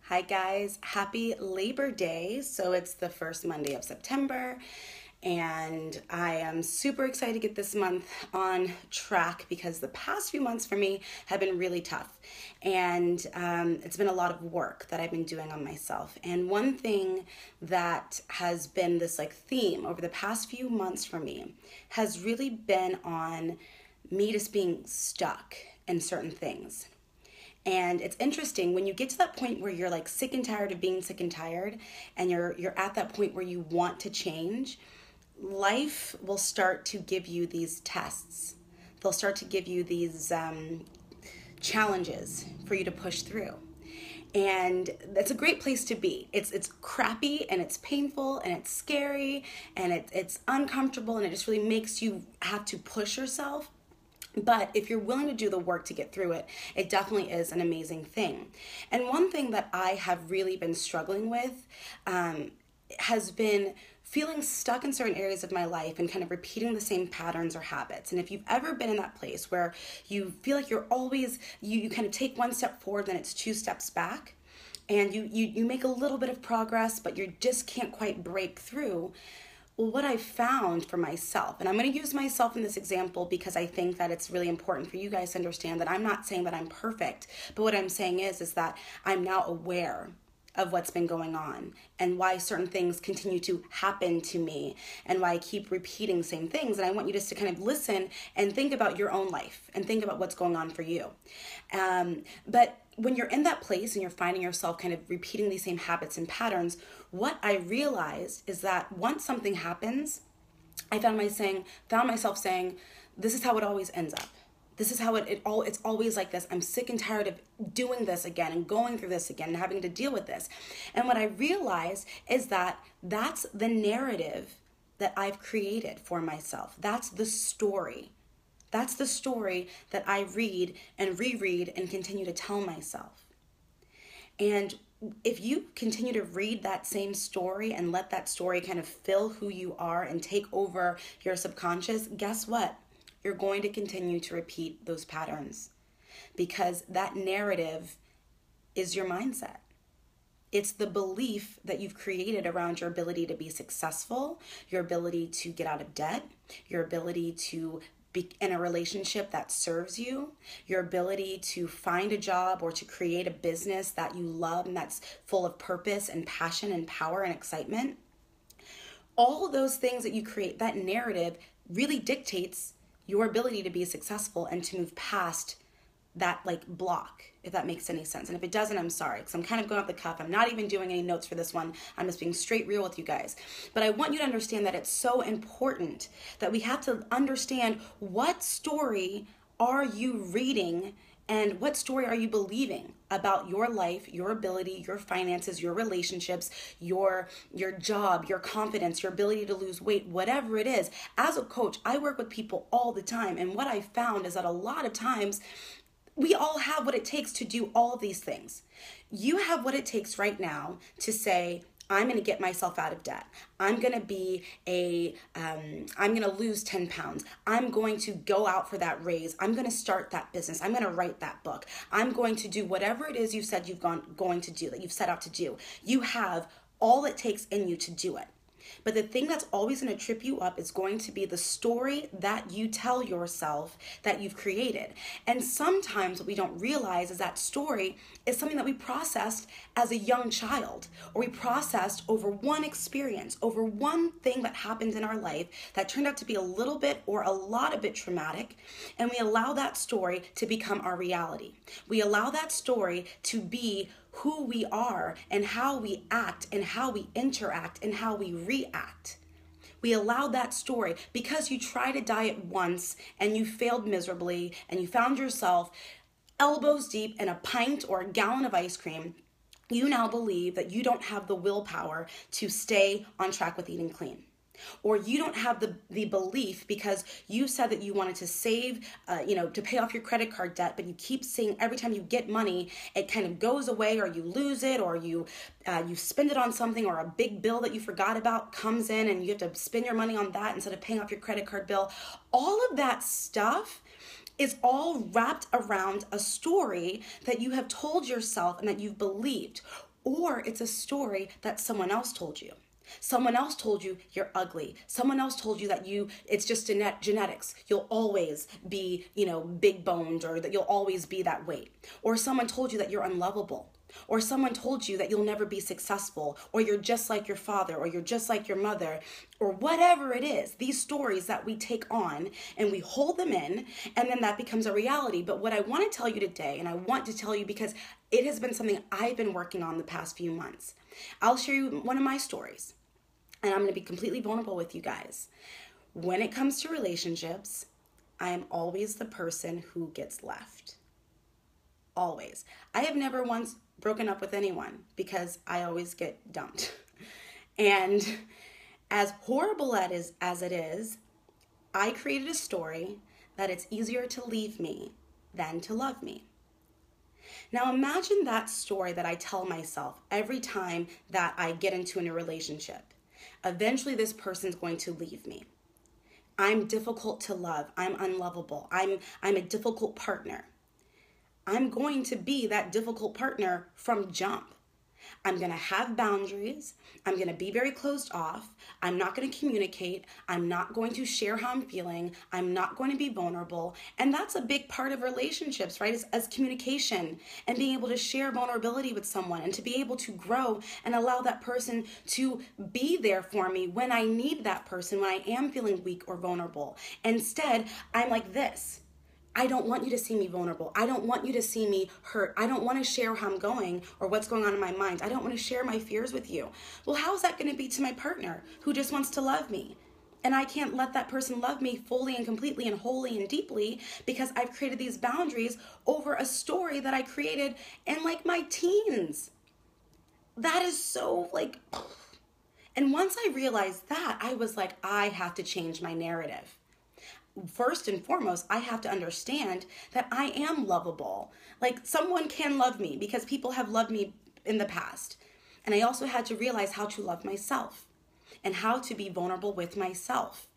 Hi guys, happy Labor Day. So it's the first Monday of September and I am super excited to get this month on track because the past few months for me have been really tough and it's been a lot of work that I've been doing on myself. And one thing that has been this theme over the past few months for me has really been on me just being stuck in certain things. And it's interesting when you get to that point where you're sick and tired of being sick and tired and you're at that point where you want to change, life will start to give you these tests. They'll start to give you these challenges for you to push through. And that's a great place to be. It's crappy and it's painful and it's scary and it's uncomfortable and it just really makes you have to push yourself. But if you're willing to do the work to get through it, it definitely is an amazing thing. And one thing that I have really been struggling with has been feeling stuck in certain areas of my life and kind of repeating the same patterns or habits. And if you've ever been in that place where you feel like you're always, you kind of take one step forward, then it's two steps back, and you make a little bit of progress, but you just can't quite break through. Well, what I found for myself, and I'm going to use myself in this example because I think that it's really important for you guys to understand that I'm not saying that I'm perfect, but what I'm saying is that I'm now aware of what's been going on and why certain things continue to happen to me and why I keep repeating the same things. And I want you just to kind of listen and think about your own life and think about what's going on for you. But when you're in that place and you're finding yourself kind of repeating these same habits and patterns, what I realized is that once something happens, I found myself saying, this is how it always ends up. This is how it's always like this. I'm sick and tired of doing this again and going through this again and having to deal with this. And what I realized is that that's the narrative that I've created for myself. That's the story. That's the story that I read and reread and continue to tell myself. And if you continue to read that same story and let that story kind of fill who you are and take over your subconscious, guess what? You're going to continue to repeat those patterns because that narrative is your mindset. It's the belief that you've created around your ability to be successful, your ability to get out of debt, your ability to be in a relationship that serves you, your ability to find a job or to create a business that you love and that's full of purpose and passion and power and excitement. All of those things that you create, that narrative really dictates your ability to be successful and to move past that block, if that makes any sense. And if it doesn't, I'm sorry, because I'm kind of going off the cuff. I'm not even doing any notes for this one. I'm just being straight real with you guys. But I want you to understand that it's so important that we have to understand what story are you reading and what story are you believing about your life, your ability, your finances, your relationships, your job, your confidence, your ability to lose weight, whatever it is. As a coach, I work with people all the time. And what I found is that a lot of times we all have what it takes to do all of these things. You have what it takes right now to say, I'm going to get myself out of debt. I'm going to lose 10 pounds. I'm going to go out for that raise. I'm going to start that business. I'm going to write that book. I'm going to do whatever it is you said going to do, that you've set out to do. You have all it takes in you to do it. But the thing that's always going to trip you up is going to be the story that you tell yourself that you've created. And sometimes what we don't realize is that story is something that we processed as a young child, or we processed over one experience, over one thing that happened in our life that turned out to be a little bit or a lot of bit traumatic. And we allow that story to become our reality. We allow that story to be who we are and how we act and how we interact and how we react. We allow that story because you tried a diet once and you failed miserably and you found yourself elbows deep in a pint or a gallon of ice cream. You now believe that you don't have the willpower to stay on track with eating clean. Or you don't have the belief because you said that you wanted to save, to pay off your credit card debt, but you keep seeing every time you get money, it kind of goes away or you lose it or you spend it on something or a big bill that you forgot about comes in and you have to spend your money on that instead of paying off your credit card bill. All of that stuff is all wrapped around a story that you have told yourself and that you've believed. or it's a story that someone else told you. Someone else told you you're ugly. Someone else told you that it's just genetics. You'll always be, big boned, or that you'll always be that weight. Or someone told you that you're unlovable. Or someone told you that you'll never be successful, or you're just like your father, or you're just like your mother, or whatever it is. These stories that we take on and we hold them in, and then that becomes a reality. But what I want to tell you today, and I want to tell you because it has been something I've been working on the past few months. I'll share you one of my stories, and I'm going to be completely vulnerable with you guys. When it comes to relationships, I am always the person who gets left. Always. I have never once broken up with anyone because I always get dumped. And as horrible as it is, I created a story that it's easier to leave me than to love me. Now imagine that story that I tell myself every time that I get into a relationship. Eventually this person's going to leave me. I'm difficult to love. I'm unlovable. I'm a difficult partner. I'm going to be that difficult partner from jump. I'm going to have boundaries. I'm going to be very closed off. I'm not going to communicate. I'm not going to share how I'm feeling. I'm not going to be vulnerable. And that's a big part of relationships, right? As communication and being able to share vulnerability with someone and to be able to grow and allow that person to be there for me when I need that person, when I am feeling weak or vulnerable. Instead, I'm like this. I don't want you to see me vulnerable. I don't want you to see me hurt. I don't want to share how I'm going or what's going on in my mind. I don't want to share my fears with you. Well, how is that going to be to my partner who just wants to love me? And I can't let that person love me fully and completely and wholly and deeply because I've created these boundaries over a story that I created in like my teens. That is so like... And once I realized that, I was like, I have to change my narrative. First and foremost, I have to understand that I am lovable. Like someone can love me because people have loved me in the past. And I also had to realize how to love myself and how to be vulnerable with myself.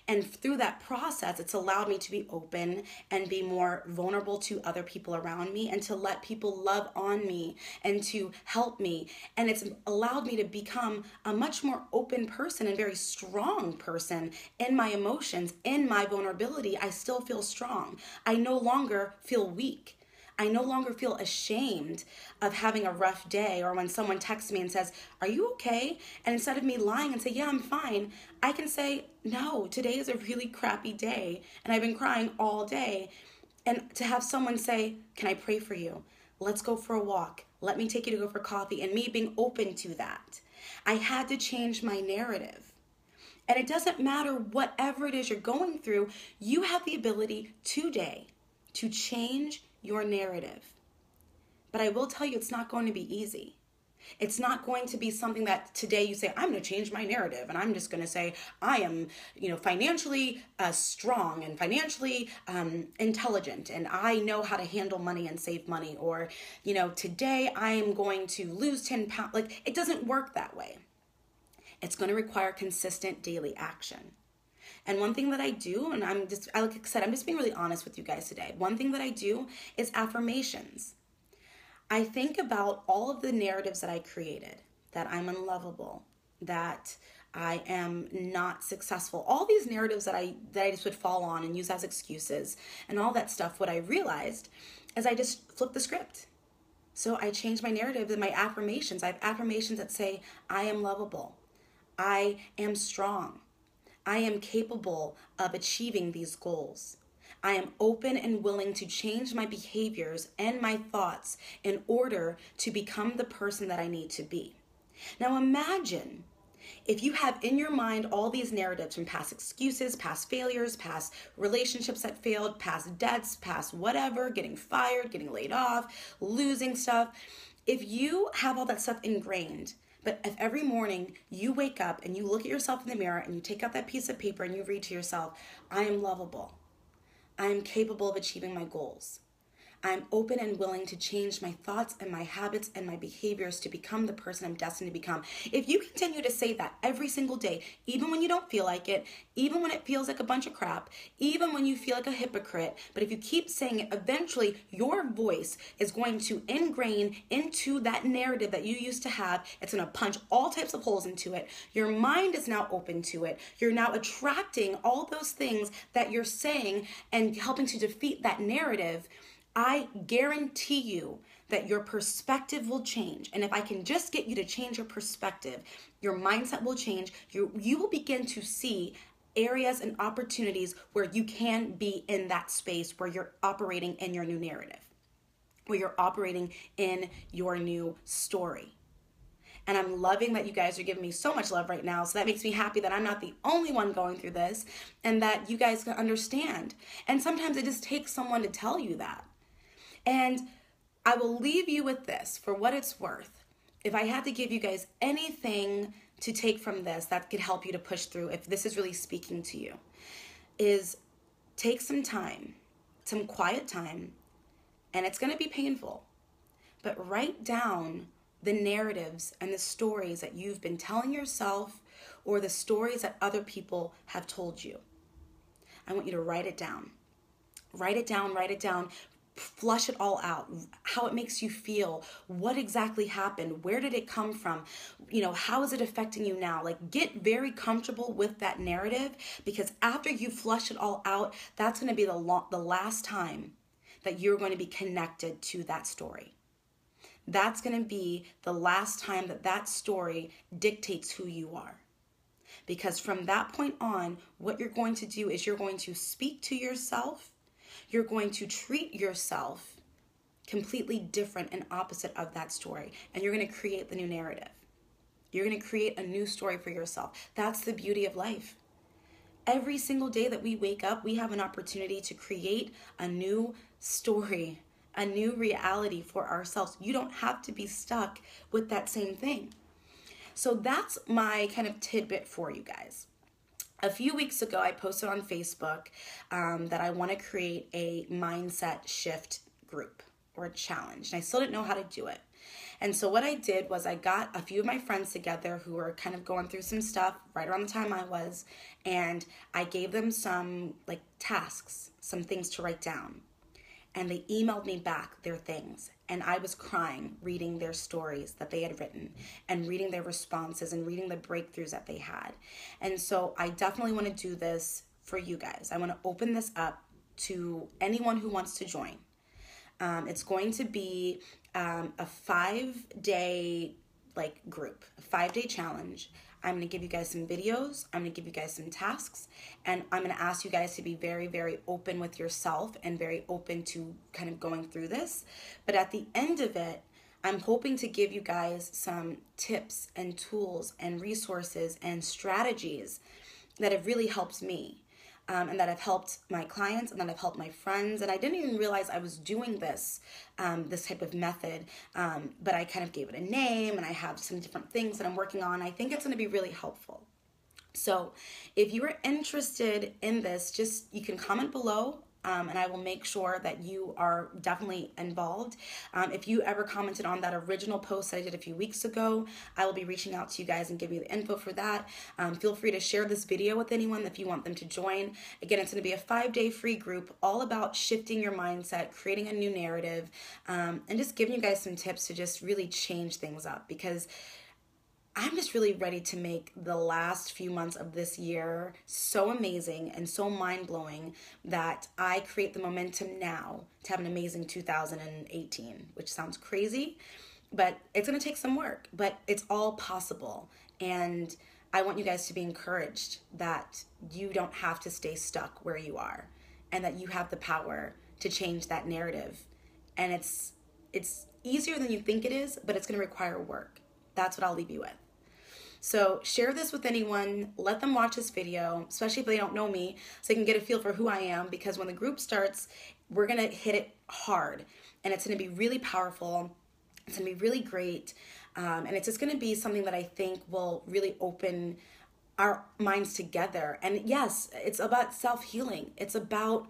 And through that process, it's allowed me to be open and be more vulnerable to other people around me and to let people love on me and to help me. And it's allowed me to become a much more open person and very strong person in my emotions, in my vulnerability. I still feel strong. I no longer feel weak. I no longer feel ashamed of having a rough day, or when someone texts me and says, "Are you okay?" And instead of me lying and say, "Yeah, I'm fine," I can say, "No, today is a really crappy day and I've been crying all day." And to have someone say, "Can I pray for you? Let's go for a walk. Let me take you to go for coffee," and me being open to that. I had to change my narrative. And it doesn't matter whatever it is you're going through, you have the ability today to change your narrative. But I will tell you, it's not going to be easy. It's not going to be something that today you say, "I'm going to change my narrative and I'm just going to say I am, financially strong and financially intelligent and I know how to handle money and save money," or, "Today I am going to lose 10 pounds." Like, it doesn't work that way. It's going to require consistent daily action. And one thing that I do, and like I said, I'm just being really honest with you guys today. One thing that I do is affirmations. I think about all of the narratives that I created, that I'm unlovable, that I am not successful, all these narratives that I just would fall on and use as excuses and all that stuff. What I realized is I just flipped the script. So I changed my narrative and my affirmations. I have affirmations that say, I am lovable. I am strong. I am capable of achieving these goals. I am open and willing to change my behaviors and my thoughts in order to become the person that I need to be. Now imagine if you have in your mind all these narratives from past excuses, past failures, past relationships that failed, past debts, past whatever, getting fired, getting laid off, losing stuff. If you have all that stuff ingrained, but if every morning you wake up and you look at yourself in the mirror and you take out that piece of paper and you read to yourself, I am lovable. I am capable of achieving my goals. I'm open and willing to change my thoughts and my habits and my behaviors to become the person I'm destined to become. If you continue to say that every single day, even when you don't feel like it, even when it feels like a bunch of crap, even when you feel like a hypocrite, but if you keep saying it, eventually your voice is going to ingrain into that narrative that you used to have. It's going to punch all types of holes into it. Your mind is now open to it. You're now attracting all those things that you're saying and helping to defeat that narrative. I guarantee you that your perspective will change. And if I can just get you to change your perspective, your mindset will change. You will begin to see areas and opportunities where you can be in that space where you're operating in your new narrative, where you're operating in your new story. And I'm loving that you guys are giving me so much love right now. So that makes me happy that I'm not the only one going through this and that you guys can understand. And sometimes it just takes someone to tell you that. And I will leave you with this for what it's worth. If I had to give you guys anything to take from this that could help you to push through, if this is really speaking to you, is take some time, some quiet time, and it's going to be painful, but write down the narratives and the stories that you've been telling yourself or the stories that other people have told you. I want you to write it down. Write it down, write it down. Flush it all out, how it makes you feel, what exactly happened, where did it come from, how is it affecting you now? Like, get very comfortable with that narrative, because after you flush it all out, that's going to be the last time that you're going to be connected to that story. That's going to be the last time that story dictates who you are. Because from that point on, what you're going to do is you're going to speak to yourself. You're going to treat yourself completely different and opposite of that story. And you're going to create the new narrative. You're going to create a new story for yourself. That's the beauty of life. Every single day that we wake up, we have an opportunity to create a new story, a new reality for ourselves. You don't have to be stuck with that same thing. So that's my kind of tidbit for you guys. A few weeks ago, I posted on Facebook that I want to create a mindset shift group or a challenge. And I still didn't know how to do it. And so what I did was I got a few of my friends together who were kind of going through some stuff right around the time I was. And I gave them some tasks, some things to write down. And they emailed me back their things. And I was crying reading their stories that they had written and reading their responses and reading the breakthroughs that they had. And so I definitely want to do this for you guys. I want to open this up to anyone who wants to join. It's going to be a 5-day group, a 5-day challenge. I'm going to give you guys some videos. I'm going to give you guys some tasks. And I'm going to ask you guys to be very, very open with yourself and very open to kind of going through this. But at the end of it, I'm hoping to give you guys some tips and tools and resources and strategies that have really helped me. And that have helped my clients and that have helped my friends. And I didn't even realize I was doing this type of method, but I kind of gave it a name and I have some different things that I'm working on. I think it's going to be really helpful. So if you are interested in this, you can comment below. And I will make sure that you are definitely involved. If you ever commented on that original post that I did a few weeks ago, I will be reaching out to you guys and give you the info for that. Feel free to share this video with anyone if you want them to join. Again, it's going to be a 5-day free group all about shifting your mindset, creating a new narrative, and just giving you guys some tips to just really change things up, because I'm just really ready to make the last few months of this year so amazing and so mind-blowing that I create the momentum now to have an amazing 2018, which sounds crazy, but it's going to take some work, but it's all possible. And I want you guys to be encouraged that you don't have to stay stuck where you are and that you have the power to change that narrative. And it's easier than you think it is, but it's going to require work. That's what I'll leave you with. So share this with anyone, let them watch this video, especially if they don't know me, so they can get a feel for who I am, because when the group starts, we're going to hit it hard, and it's going to be really powerful, it's going to be really great, and it's just going to be something that I think will really open our minds together. And yes, it's about self-healing. It's about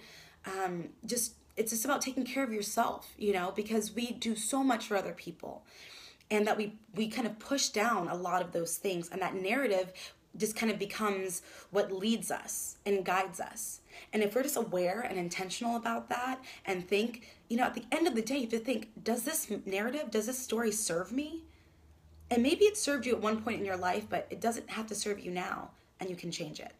just it's just about taking care of yourself, you know, because we do so much for other people, and that we kind of push down a lot of those things, and that narrative just kind of becomes what leads us and guides us. And if we're just aware and intentional about that and think, you know, at the end of the day, you have to think, does this narrative, does this story serve me? And maybe it served you at one point in your life, but it doesn't have to serve you now, and you can change it.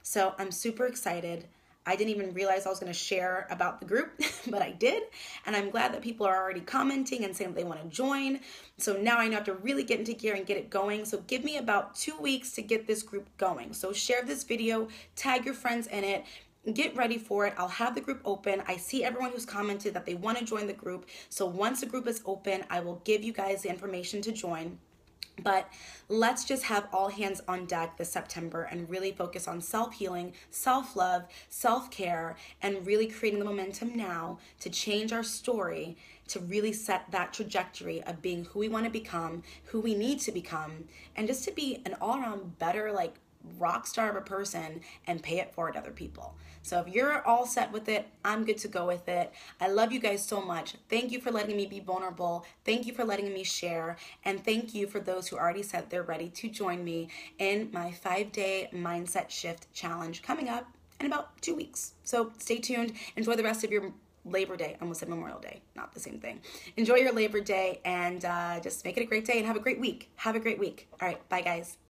So I'm super excited. I didn't even realize I was going to share about the group, but I did. And I'm glad that people are already commenting and saying that they want to join. So now I know I have to really get into gear and get it going. So give me about 2 weeks to get this group going. So share this video, tag your friends in it, get ready for it. I'll have the group open. I see everyone who's commented that they want to join the group. So once the group is open, I will give you guys the information to join. But let's just have all hands on deck this September and really focus on self-healing, self-love, self-care, and really creating the momentum now to change our story, to really set that trajectory of being who we want to become, who we need to become, and just to be an all-around better, like, rock star of a person and pay it forward to other people. So if you're all set with it, I'm good to go with it. I love you guys so much. Thank you for letting me be vulnerable. Thank you for letting me share. And thank you for those who already said they're ready to join me in my 5-day mindset shift challenge coming up in about 2 weeks. So stay tuned. Enjoy the rest of your Labor Day. I almost said Memorial Day. Not the same thing. Enjoy your Labor Day and just make it a great day and have a great week. Have a great week. All right. Bye, guys.